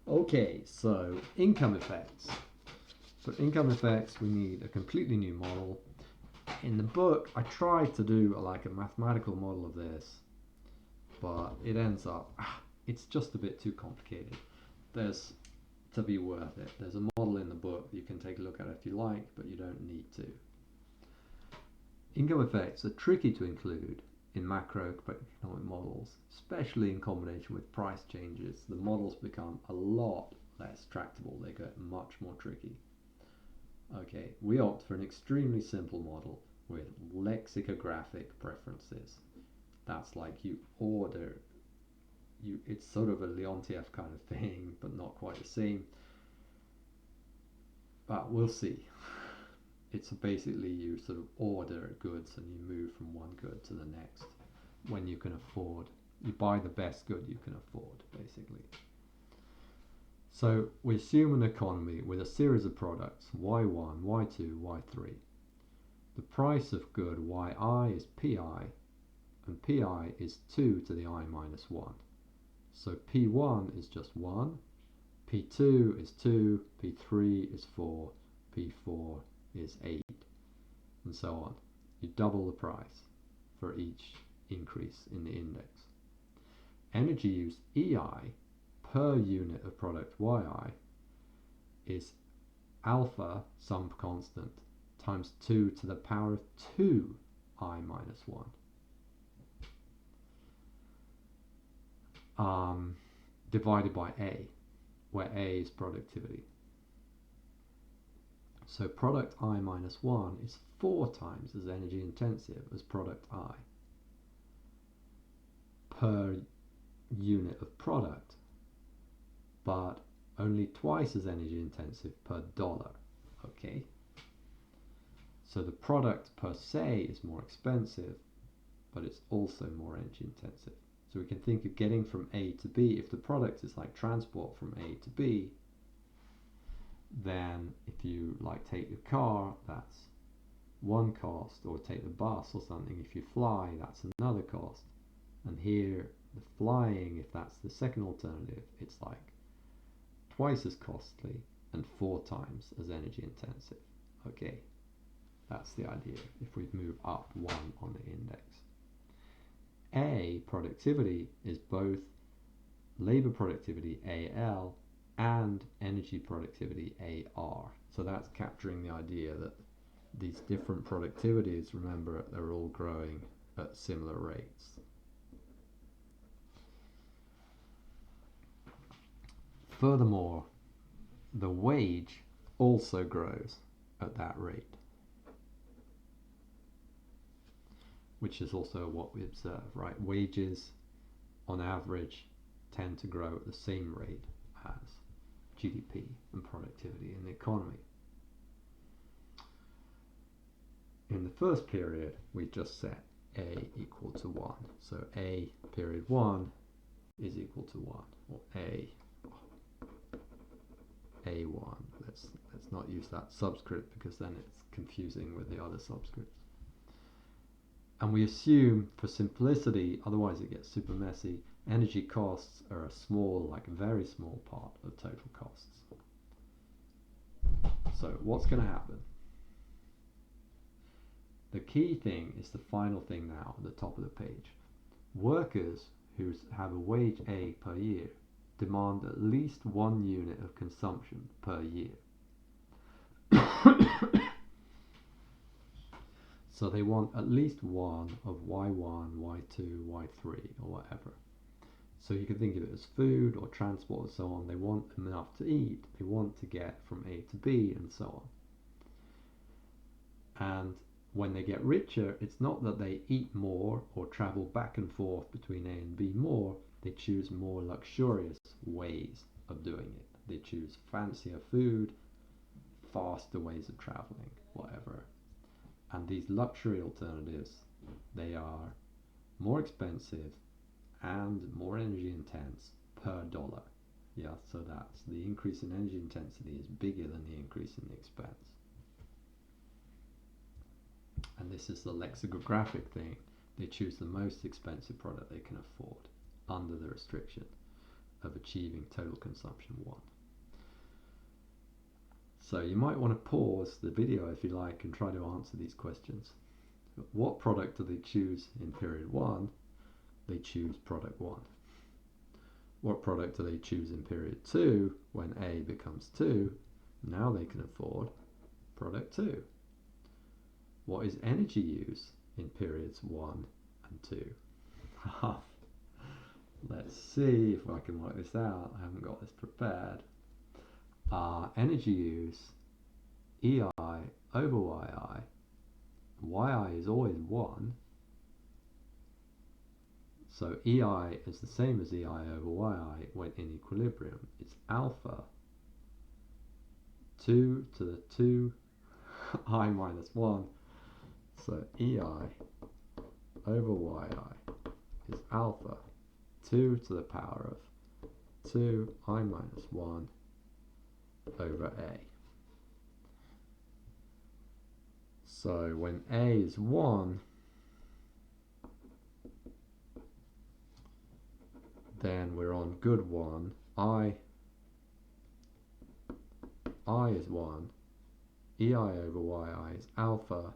Okay, so income effects. For income effects, we need a completely new model. In the book, I tried to do like a mathematical model of this, but it ends up, it's just a bit too complicated. There's, to be worth it, there's a model in the book you can take a look at if you like, but you don't need to. Income effects are tricky to include in macroeconomic models, especially in combination with price changes. The models become a lot less tractable, they get much more tricky. Okay, we opt for an extremely simple model with lexicographic preferences. That's like it's sort of a Leontief kind of thing, but not quite the same. But we'll see. It's basically you sort of order goods and you move from one good to the next when you can afford. You buy the best good you can afford, basically. So we assume an economy with a series of products, y1, y2, y3. The price of good yi is pi, and pi is 2 to the I minus 1. So p1 is just 1, p2 is 2, p3 is 4, p4 is 8, and so on. You double the price for each increase in the index. Energy use EI per unit of product yi is alpha, some constant, times 2 to the power of 2 I minus 1. Divided by A, where A is productivity. So product I minus 1 is 4 times as energy intensive as product I per unit of product, but only twice as energy intensive per dollar. Okay, so the product per se is more expensive, but it's also more energy intensive. So we can think of getting from A to B. If the product is like transport from A to B, then if you like take the car, that's one cost, or take the bus or something. If you fly, that's another cost. And here, the flying, if that's the second alternative, it's like twice as costly and 4 times as energy intensive. Okay, that's the idea if we move up 1 on the index. A, productivity, is both labor productivity, AL, and energy productivity, AR. So that's capturing the idea that these different productivities, remember, they're all growing at similar rates. Furthermore, the wage also grows at that rate, which is also what we observe, right? Wages, on average, tend to grow at the same rate as GDP and productivity in the economy. In the first period, we just set A equal to 1. So A period 1 is equal to 1, or A1. Let's not use that subscript because then it's confusing with the other subscripts. And we assume, for simplicity, otherwise it gets super messy, energy costs are a small, like very small part of total costs. So what's going to happen? The key thing is the final thing now at the top of the page. Workers who have a wage A per year demand at least 1 unit of consumption per year. So they want at least 1 of Y1, Y2, Y3, or whatever. So you can think of it as food or transport and so on. They want enough to eat. They want to get from A to B and so on. And when they get richer, it's not that they eat more or travel back and forth between A and B more. They choose more luxurious ways of doing it. They choose fancier food, faster ways of traveling, whatever. And these luxury alternatives, they are more expensive and more energy intense per dollar. Yeah, so that's the increase in energy intensity is bigger than the increase in the expense. And this is the lexicographic thing. They choose the most expensive product they can afford under the restriction. of achieving total consumption 1. So you might want to pause the video if you like and try to answer these questions. What product do they choose in period 1? They choose product 1. What product do they choose in period 2 when A becomes 2? Now they can afford product 2. What is energy use in periods 1 and 2? Let's see if I can work this out. I haven't got this prepared. Energy use, EI over YI. YI is always 1. So EI is the same as EI over YI when in equilibrium. It's alpha 2 to the 2 I minus 1. So EI over YI is alpha 2 to the power of 2 I minus 1 over A. So when A is 1, then we're on good 1. I is 1. EI over YI is alpha.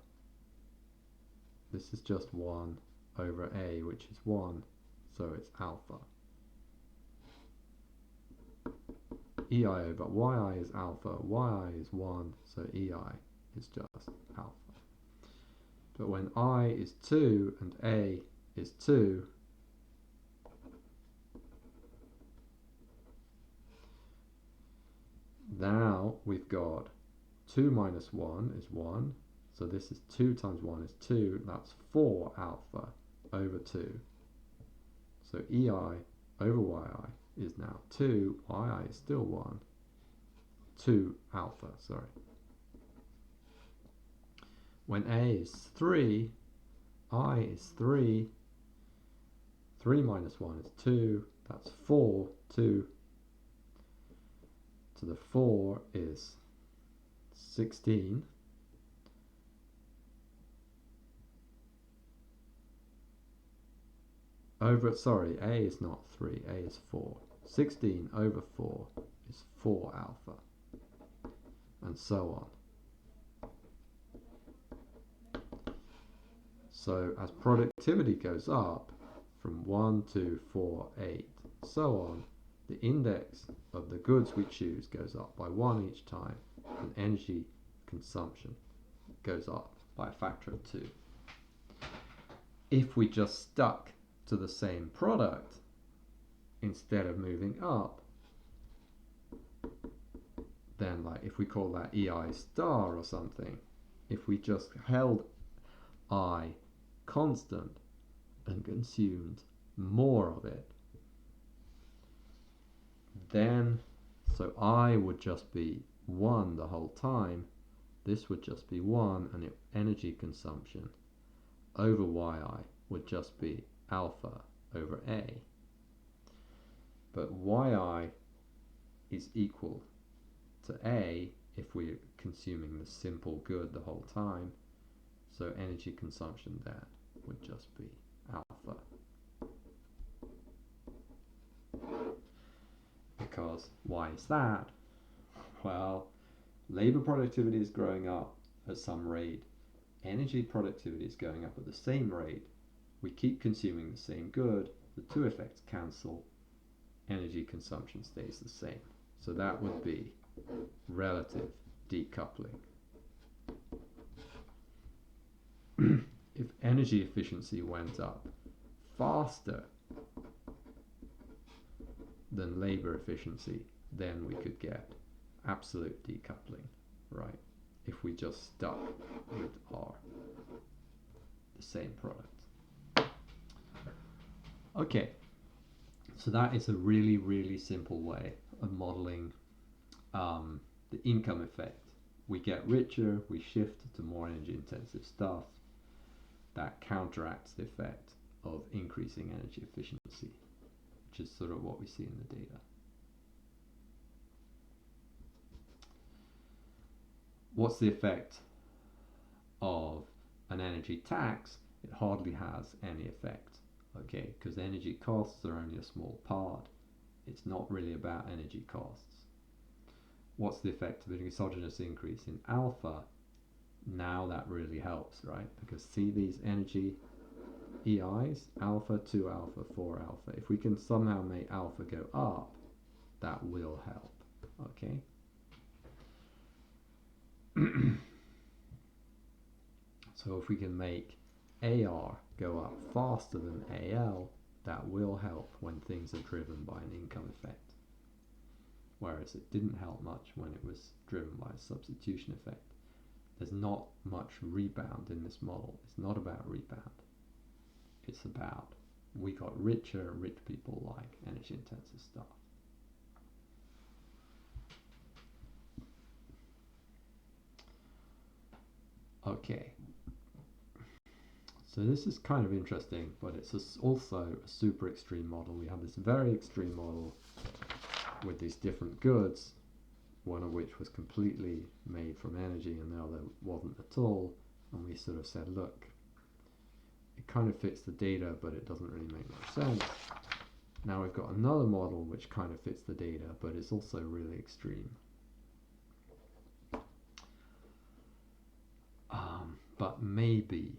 This is just 1 over A, which is 1, so it's alpha. EI over YI is alpha, YI is 1, so EI is just alpha. But when I is 2 and A is 2, now we've got 2 minus 1 is 1, so this is 2 times 1 is 2, that's 4 alpha over 2. So EI over YI is now 2, YI is still 1, 2 alpha, sorry. When A is 3, I is 3, 3 minus 1 is 2, that's 4, 2 to the 4 is 16. Sorry, A is not 3, A is 4. 16 over 4 is 4 alpha, and so on. So as productivity goes up from 1, 2, 4, 8, so on, the index of the goods we choose goes up by 1 each time, and energy consumption goes up by a factor of 2. If we just stuck to the same product instead of moving up, then like if we call that EI star or something, if we just held I constant and consumed more of it, then so I would just be 1 the whole time, this would just be 1, and energy consumption over YI would just be alpha over A. But YI is equal to A if we're consuming the simple good the whole time, so energy consumption there would just be alpha. Because why is that? Well, labor productivity is growing up at some rate, energy productivity is going up at the same rate, we keep consuming the same good, the two effects cancel, energy consumption stays the same. So that would be relative decoupling. If energy efficiency went up faster than labor efficiency, then we could get absolute decoupling, right? If we just stuck with the same product. Okay, so that is a really, really simple way of modeling the income effect. We get richer, we shift to more energy intensive stuff. That counteracts the effect of increasing energy efficiency, which is sort of what we see in the data. What's the effect of an energy tax? It hardly has any effect, okay, because energy costs are only a small part it's not really about energy costs. What's the effect of an exogenous increase in alpha? Now that really helps, right? Because see these energy EIs, alpha, 2 alpha, 4 alpha. If we can somehow make alpha go up, that will help, okay? So if we can make AR go up faster than AL, that will help when things are driven by an income effect. Whereas it didn't help much when it was driven by a substitution effect. There's not much rebound in this model. It's not about rebound. It's about we got richer and rich people like energy intensive stuff. Okay. So this is kind of interesting, but it's also a super extreme model. We have this very extreme model with these different goods, one of which was completely made from energy and the other wasn't at all. And we sort of said, look, it kind of fits the data, but it doesn't really make much sense. Now we've got another model which kind of fits the data, but it's also really extreme. But maybe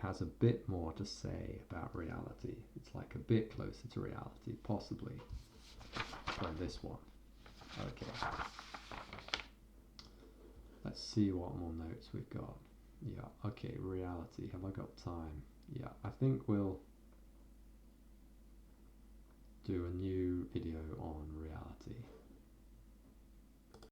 has a bit more to say about reality. It's like a bit closer to reality, possibly, than this one. Okay. Let's see what more notes we've got. Yeah, okay, reality. Have I got time? Yeah, I think we'll do a new video on reality.